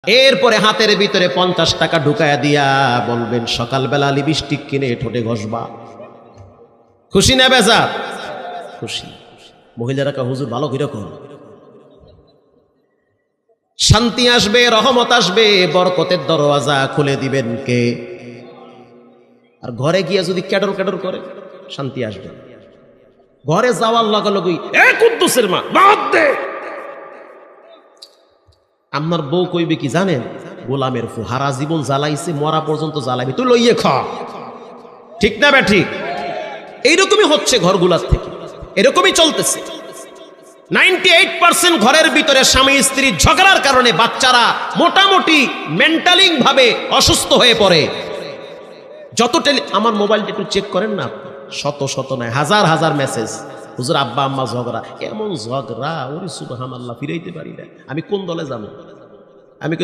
এরপরে হাতের ভিতরে 50 টাকা ঢুকায়া দিয়া বলবেন সকালবেলা লিপস্টিক কিনে ঠোঁটে ঘষবা। খুশি না বেজার? খুশি। মহিলারা কা হুজুর ভালো করে কর, শান্তি আসবে, রহমত আসবে, বরকতের দরওয়াজা খুলে দিবেন কে? আর ঘরে গিয়া যদি ক্যাডর ক্যাডর করে শান্তি আসবে। ঘরে যাওয়ার লগে লগেই এ কুদ্দুসের মা বাদ দে। আমার বউ কইবে কি জানেন? গোলামের ফু হারা জীবন জ্বালাইছে, মরা পর্যন্ত জ্বালাবি, তুই লইয়ে খা। ঠিক না বে ঠিক? এইরকমই হচ্ছে ঘরগুলার থেকে, এরকমই চলতেছে। 98% ঘরের ভিতরে স্বামী স্ত্রী ঝগড়ার কারণে বাচ্চারা মোটামুটি মেন্টালি ভাবে অসুস্থ হয়ে পড়ে। যত আমার মোবাইলটা একটু চেক করেন না, শত শত নয় হাজার হাজার মেসেজ, হুজুর আব্বা আম্মা ঝগড়া। এমন ঝগড়া, ওরে সুবহানাল্লাহ, ফিরাইতে পারি না। আমি কোন দলে যাবো? আমি